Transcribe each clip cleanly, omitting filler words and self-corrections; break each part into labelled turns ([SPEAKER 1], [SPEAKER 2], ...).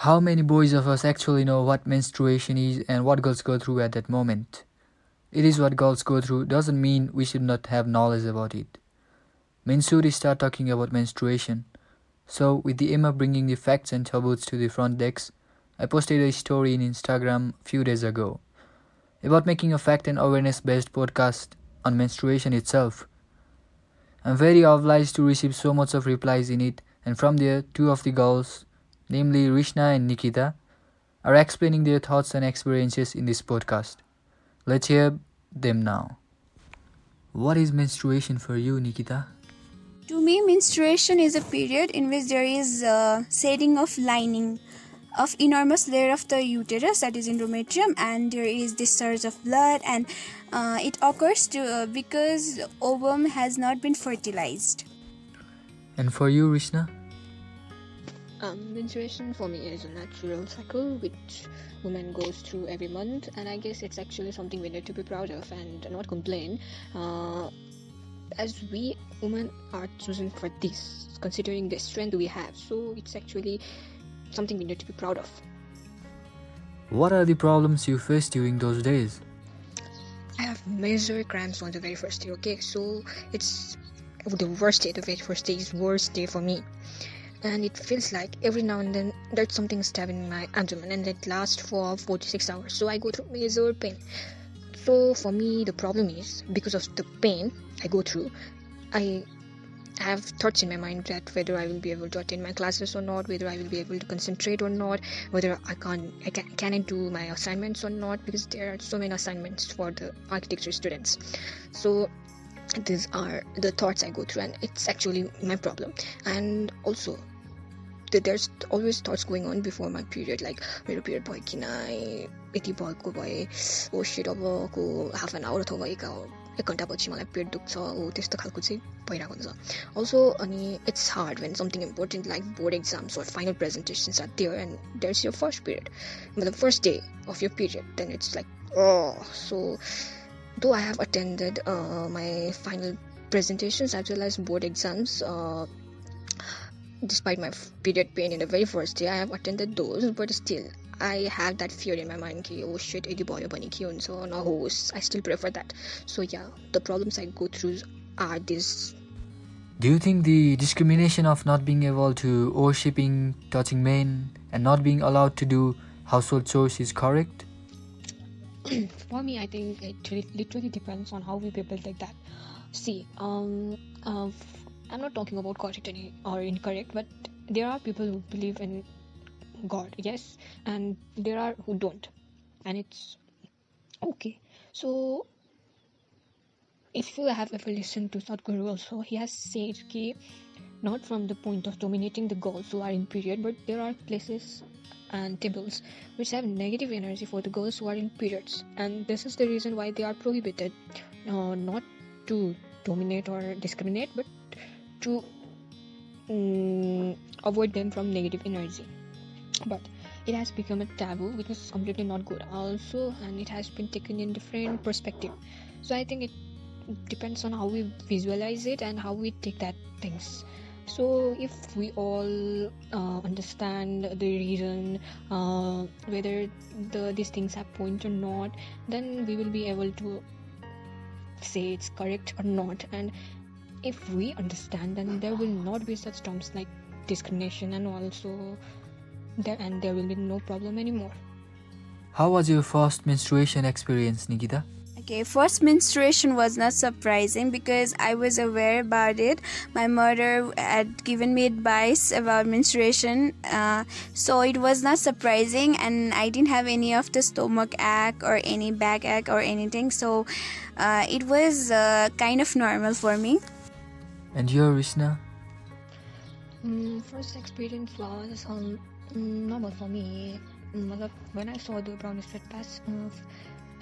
[SPEAKER 1] How many boys of us actually know what menstruation is and what girls go through at that moment? It is what girls go through doesn't mean we should not have knowledge about it. Men should start talking about menstruation. So, with the aim of bringing the facts and taboos to the front decks, I posted a story in Instagram a few days ago about making a fact and awareness based podcast on menstruation itself. I'm very obliged to receive so much of replies in it, and from there, two of the girls, namely Rishna and Nikita, are explaining their thoughts and experiences in this podcast. Let's hear them now. What is menstruation for you, Nikita?
[SPEAKER 2] To me, menstruation is a period in which there is shedding of lining of enormous layer of the uterus, that is endometrium, and there is discharge of blood, and it occurs because ovum has not been fertilized.
[SPEAKER 1] And for you, Rishna?
[SPEAKER 3] Menstruation for me is a natural cycle which women goes through every month, and I guess it's actually something we need to be proud of and not complain. As we women are chosen for this, considering the strength we have, so it's actually something we need to be proud of.
[SPEAKER 1] What are the problems you faced during those days?
[SPEAKER 3] I have major cramps on the very first day, okay? So it's the worst day. The very first day is worst day for me. And it feels like every now and then there's something stabbing in my abdomen, and it lasts for 46 hours. So I go through major pain. So for me, the problem is because of the pain I go through, I have thoughts in my mind that whether I will be able to attend my classes or not, whether I will be able to concentrate or not, whether can I do my assignments or not, because there are so many assignments for the architecture students. So these are the thoughts I go through, and it's actually my problem. And also there's always thoughts going on before my period, like मेरो period भयो किन यति भएको भए oh shit अबको half an hour अथवा एक घन्टापछि मलाई पेट दुख्छ हो त्यस्तो खालको चाहिँ भइरहेको हुन्छ अल्सो अनि it's hard when something important like board exams or final presentations are there and there's your first period, but the first day of your period, then it's like so though I have attended my final presentations as well as board exams, despite my period pain in the very first day, I have attended those, but still I have that fear in my mind ki oh shit यदि भयो भने के हुन्छ नहोस्. I still prefer that. So yeah, the problems I go through are this.
[SPEAKER 1] Do you think the discrimination of not being able to worshipping, touching men, and not being allowed to do household chores is correct?
[SPEAKER 3] For me, I think it literally depends on how we people take that. See, I'm not talking about correct or incorrect, but there are people who believe in God, yes, and there are who don't, and it's okay. So if you have ever listened to Sadhguru also, he has said ki not from the point of dominating the girls who are in period, but there are places and tables which have negative energy for the girls who are in periods, and this is the reason why they are prohibited, not to dominate or discriminate, but to avoid them from negative energy. But it has become a taboo, which is completely not good also, and it has been taken in different perspective. So I think it depends on how we visualize it and how we take that things. So if we all understand the reason whether these things have point or not, then we will be able to say it's correct or not. And if we understand, then there will not be such terms like discrimination, and also there will be no problem anymore.
[SPEAKER 1] How was your first menstruation experience, Nikita?
[SPEAKER 2] Okay, first menstruation was not surprising because I was aware about it. My mother had given me advice about menstruation, so it was not surprising, and I didn't have any of the stomach ache or any back ache or anything, so it was kind of normal for me.
[SPEAKER 1] And you, Rishna?
[SPEAKER 3] First experience was normal for me. When I saw the brownish fat patch,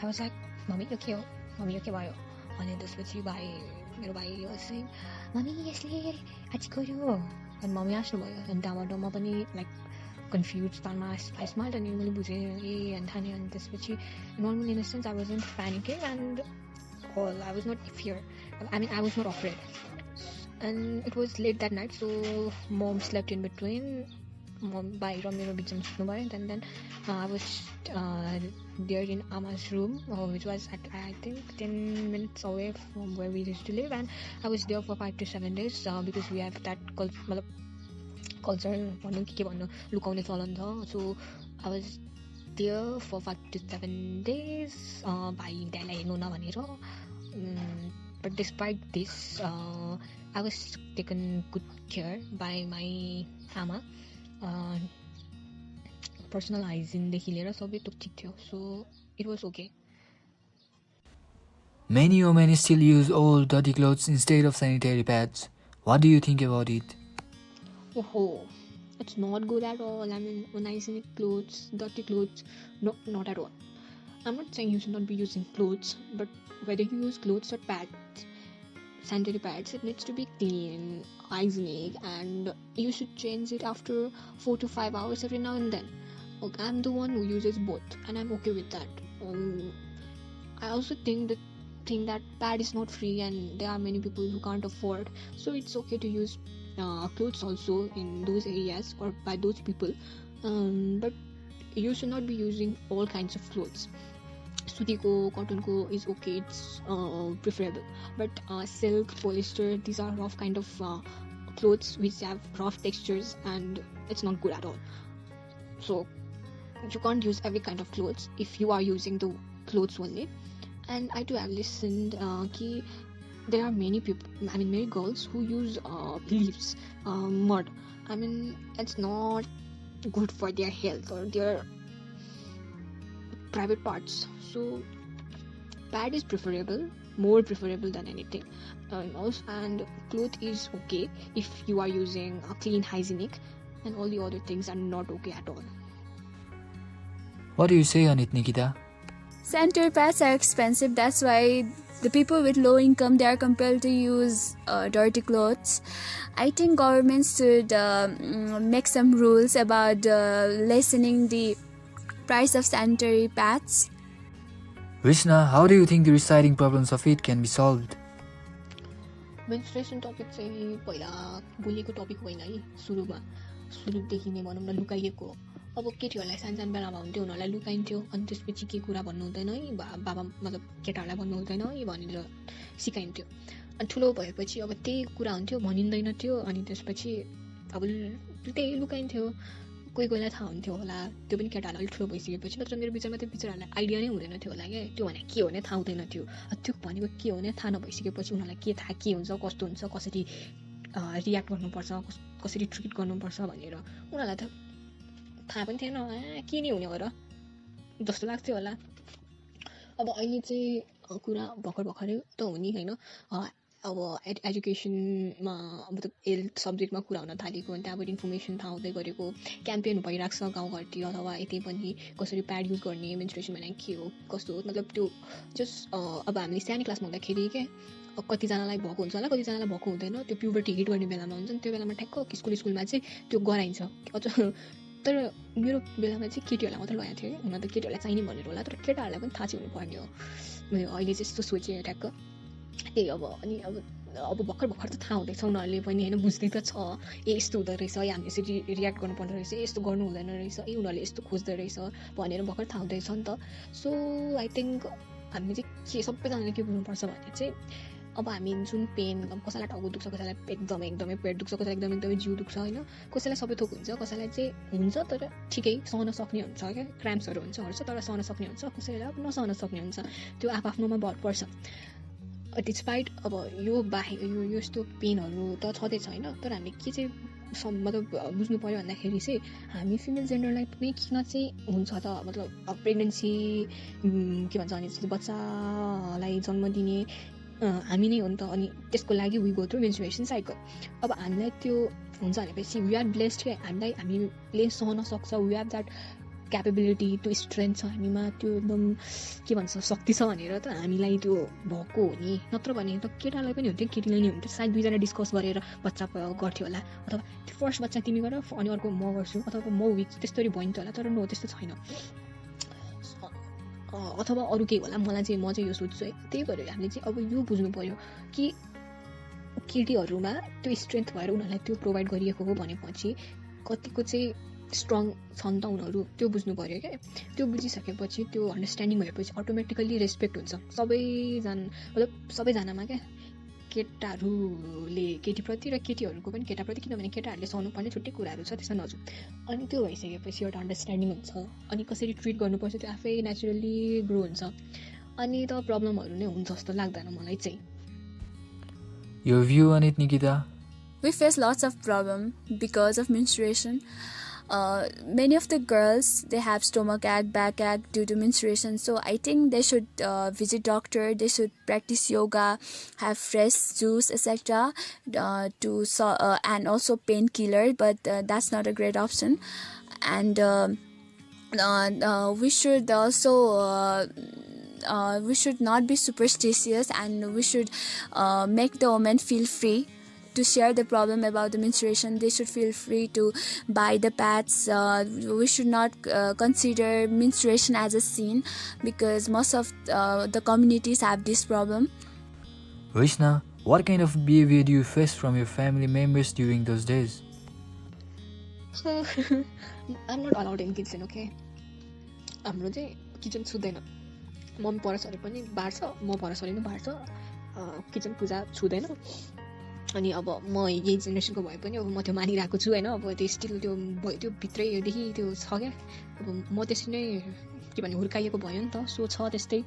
[SPEAKER 3] I was like, Mommy, okay, Mommy, okay, भयो. अनि त्यसपछि मेरो भाइ was saying, Mommy, यसले आज गर्यो. अनि mummy हाँस्नुभयो. अनि त्यहाँबाट म पनि like confused तालमा I smiled and मैले बुझेँ ए अनि थाने अनि त्यसपछि normal in a sense I wasn't panicking and I was not fear. I was not afraid. And it was late that night, so mom slept in between. बाहिर मेरो बिचमा सुत्नु भयो then I was there in Ama's room, which was at I think 10 minutes away from where we used to live, and I was there for 5 to 7 days because we have that culture भन्नु के भन्नु लुकाउने चलन छ. So I was there for 5 to 7 days भाइ दाइलाई हेर्नु नभनेर. But despite this, I was taken good care by my आमा. Personal hygiene-देखि लिएर सबै ठिक थियो. So it was okay.
[SPEAKER 1] Many women still use old dirty clothes instead of sanitary pads. What do you think about it?
[SPEAKER 3] Oh, it's not good at all. I mean, unhygienic clothes, dirty clothes, no, not at all. I'm not saying you should not be using clothes, but whether you use clothes or pads, sanitary pads, it needs to be clean, hygienic, and you should change it after 4 to 5 hours every now and then. Okay, I'm the one who uses both, and I'm okay with that. I also think that pad is not free, and there are many people who can't afford, so it's okay to use clothes also in those areas or by those people, but you should not be using all kinds of clothes. Sutiko, cotton ko is okay, it's preferable, but silk, polyester, these are rough kind of clothes which have rough textures, and it's not good at all. So you can't use every kind of clothes if you are using the clothes only. And I too have listened ki there are many people, I mean many girls who use leaves, mud. I mean, it's not good for their health or their private parts. So pad is preferable, more preferable than anything. And cloth is okay if you are using clean, hygienic, and all the other things are not okay at all.
[SPEAKER 1] What do you say on it, Nikita?
[SPEAKER 2] Sanitary pads are expensive. That's why the people with low income, they are compelled to use dirty clothes. I think governments should make some rules about lessening the price of sanitary pads.
[SPEAKER 1] Rishna, how do you think the residing problems of it can be solved?
[SPEAKER 3] Menstruation topic चाहिँ पहिला बोलेको topic होइन है. सुरुदेखि नै भनौँ न लुकाइएको. अब केटीहरूलाई सानसानो बेलामा हुन्थ्यो, उनीहरूलाई लुकाइन्थ्यो, अनि त्यसपछि के कुरा भन्नु हुँदैन है, बाबा मतलब केटाहरूलाई भन्नु हुँदैन है भनेर सिकाइन्थ्यो. अनि ठुलो भएपछि अब त्यही कुरा हुन्थ्यो, भनिँदैन थियो, अनि त्यसपछि अब त्यही लुकाइन्थ्यो. कोही कोहीलाई थाहा हुन्थ्यो होला, त्यो पनि केटाहरूलाई अलिक ठुलो भइसकेपछि. नत्र मेरो विचारमा त्यो बिचराहरूलाई आइडिया नै हुँदैन थियो होला क्या, त्यो भने के हो भने थाहा हुँदैन थियो. त्यो भनेको के हो भने थाहा नभइसकेपछि उनीहरूलाई के थाहा के हुन्छ, कस्तो हुन्छ, कसरी रियाक्ट गर्नुपर्छ, कसरी ट्रिट गर्नुपर्छ भनेर उनीहरूलाई त थाहा पनि थिएन. के नै हुने हो र जस्तो लाग्थ्यो होला. अब अहिले चाहिँ कुरा भर्खरै त हो नि होइन. अब एजुकेसनमा मतलब हेल्थ सब्जेक्टमा कुरा हुन थालेको, अनि त्यहाँबाट इन्फर्मेसन थाहा हुँदै गरेको, क्याम्पेन भइरहेको छ गाउँघरतिर अथवा यतै पनि कसरी प्याड युज गर्ने, मेन्स्ट्रुएसन भनेको के हो कस्तो हो. मतलब त्यो जस्ट अब हामीले सानो क्लासमा हुँदाखेरि क्या कतिजनालाई भएको हुन्छ होला, कतिजनालाई भएको हुँदैन. त्यो प्युबर्टी हिट गर्ने बेलामा हुन्छ नि, त्यो बेलामा ठ्याक्क स्कुलमा चाहिँ त्यो गराइन्छ. तर मेरो बेलामा चाहिँ केटीहरूलाई मात्र लगाएको थियो. हुन त केटीहरूलाई चाहिने भनेर होला, तर केटाहरूलाई पनि थाहा चाहिँ हुनुपर्ने हो. अहिले चाहिँ यस्तो सोचेँ ठ्याक्क त्यही. अनि अब भर्खर त थाहा हुँदैछ उनीहरूले पनि होइन, बुझ्दै त छ यस्तो हुँदो रहेछ, हामी यसरी रियाक्ट गर्नुपर्दो रहेछ, यस्तो गर्नु हुँदैन रहेछ, उनीहरूले यस्तो खोज्दो रहेछ भनेर भर्खर थाहा हुँदैछ नि त. सो आई थिङ्क हामीले चाहिँ के सबैजनाले के बुझ्नुपर्छ भने चाहिँ अब हामी जुन पेन, कसैलाई टाउको दुख्छ, कसैलाई एकदमै पेट दुख्छ, कसैलाई एकदमै जिउ दुख्छ होइन, कसैलाई सबै थोक हुन्छ, कसैलाई चाहिँ हुन्छ तर ठिकै सहन सक्ने हुन्छ क्या, क्राम्प्सहरू हुन्छ तर सहन सक्ने हुन्छ, कसैलाई अब नसहन सक्ने हुन्छ. त्यो आफ्नोमा भर पर्छ. डिस्पाइट अब यो बाहेक यो यस्तो पेनहरू त छँदैछ होइन, तर हामीले के चाहिँ मतलब बुझ्नु पऱ्यो भन्दाखेरि चाहिँ हामी फिमेल जेन्डरलाई पनि किन चाहिँ हुन्छ त, मतलब प्रेग्नेन्सी के भन्छ भने बच्चालाई जन्म दिने हामी नै हो नि त. अनि त्यसको लागि we go through menstruation cycle. अब हामीलाई त्यो हुन्छ भनेपछि वी आर ब्लेस्ड क्या, हामीले सहन सक्छ, वी हेभ द्याट क्यापेबिलिटी, त्यो स्ट्रेन्थ छ हामीमा, त्यो एकदम के भन्छ शक्ति छ भनेर त हामीलाई त्यो भएको हो नि. नत्र भने त केटालाई पनि हुन्थ्यो, केटीलाई नि हुन्थ्यो. सायद दुईजना डिस्कस गरेर बच्चा गर्थ्यो होला, अथवा त्यो फर्स्ट बच्चा तिमी गर अनि अर्को म गर्छु, अथवा म विक त्यस्तरी भयो नि त होला. तर नो, त्यस्तो छैन. अथवा अरू केही होला, म चाहिँ यो सोध्छु है. त्यही भएर हामीले चाहिँ अब यो बुझ्नु पर्यो कि केटीहरूमा त्यो स्ट्रेन्थ भएर उनीहरूलाई त्यो प्रोभाइड गरिएको हो भनेपछि कतिको चाहिँ स्ट्रङ छन् त उनीहरू त्यो बुझ्नु पऱ्यो क्या त्यो बुझिसकेपछि त्यो अन्डरस्ट्यान्डिङ भएपछि अटोमेटिकल्ली रेस्पेक्ट हुन्छ सबैजनामा क्या केटाहरूले केटीप्रति र केटीहरूको पनि केटाप्रति किनभने केटाहरूले सहनुपर्ने छुट्टै कुराहरू छ त्यसमा नजाउँ अनि त्यो भइसकेपछि एउटा अन्डरस्ट्यान्डिङ हुन्छ अनि कसरी ट्रिट गर्नुपर्छ त्यो आफै नेचुरली ग्रो हुन्छ अनि त प्रब्लमहरू नै हुन्छ जस्तो लाग्दैन मलाई चाहिँ
[SPEAKER 1] Your view on it, Nikita?
[SPEAKER 2] We face lots of problem because of menstruation. Many of the girls, they have stomach ache, back ache due to menstruation. So I think they should visit doctor. They should practice yoga, have fresh juice, etc. And also painkiller. But that's not a great option. And we should also. We should not be superstitious, and we should make the women feel free to share the problem about the menstruation. They should feel free to buy the pads. We should not consider menstruation as a sin, because most of the communities have this problem.
[SPEAKER 1] Rishna, what kind of behavior do you face from your family members during those days?
[SPEAKER 3] So, I'm not allowed in kitchen, okay? हाम्रो चाहिँ kitchen छुँदैन mummy परसरी पनि बार्छ म परसरी पनि बार्छ kitchen पूजा छुँदैन अनि अब म यही जेनेरेसनको भए पनि अब म त्यो मानिरहेको छु हैन अब त्यो स्टिल त्यो भित्रैदेखि त्यो छ क्या अब म त्यसरी नै के भन्ने हुर्काइएको भयो नि त सो छ त्यस्तै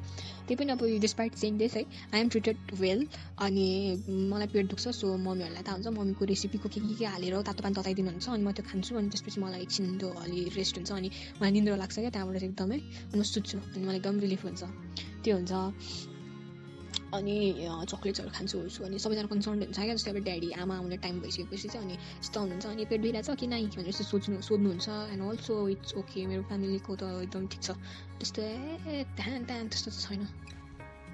[SPEAKER 3] त्यही पनि अब डिस्पाइट चेन्जेस है आई एम ट्रिटेड वेल अनि मलाई पेट दुख्छ सो मम्मीहरूलाई थाहा हुन्छ मम्मीको रेसिपीको के हालेर तातो पानी तताइदिनुहुन्छ अनि म त्यो खान्छु अनि त्यसपछि मलाई एकछिन त्यो अलि रेस्ट हुन्छ अनि मलाई निन्द्रा लाग्छ क्या त्यहाँबाट चाहिँ एकदमै अनि म सुत्छु अनि मलाई एकदम रिलिफ हुन्छ त्यो हुन्छ अनि चक्लेट्सहरू खान्छु अनि सबैजना कन्सर्न हुन्छ क्या जस्तै अब ड्याडी आमा आउने टाइम भइसकेपछि चाहिँ अनि यस्तो हुनुहुन्छ अनि पेट बिराछ कि नाइ भनेर यस्तो सोध्नुहुन्छ एन्ड अल्सो इट्स ओके मेरो फ्यामिलीको त एकदम ठिक छ त्यस्तो त्यहाँ त्यस्तो त छैन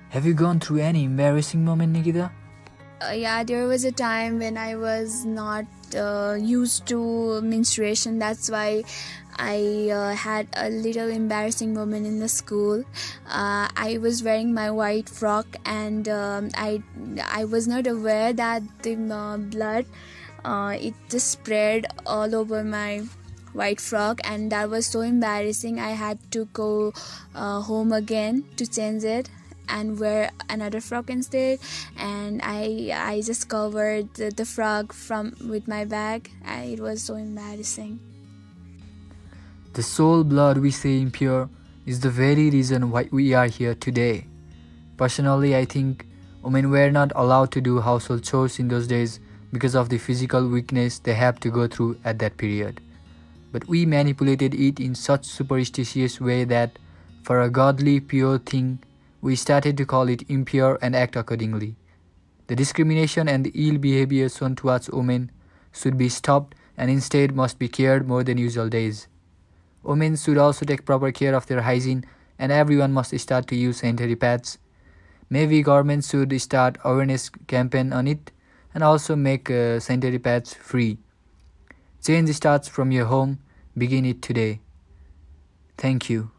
[SPEAKER 1] Have you gone through any embarrassing moment, Nikita?
[SPEAKER 2] Yeah, there was a time when I was not used to menstruation. That's why I had a little embarrassing moment in the school. I was wearing my white frock, and I was not aware that the blood it just spread all over my white frock, and that was so embarrassing. I had to go home again to change it and wear another frock instead, and I just covered the frock with my bag. It was so embarrassing.
[SPEAKER 1] The soul blood we say impure is the very reason why we are here today. Personally, I think women were not allowed to do household chores in those days because of the physical weakness they have to go through at that period. But we manipulated it in such superstitious way that for a godly, pure thing, we started to call it impure and act accordingly. The discrimination and the ill behavior shown towards women should be stopped and instead must be cared more than usual days. Women should also take proper care of their hygiene, and everyone must start to use sanitary pads. Maybe government should start awareness campaign on it and also make sanitary pads free. Change starts from your home. Begin it today. Thank you.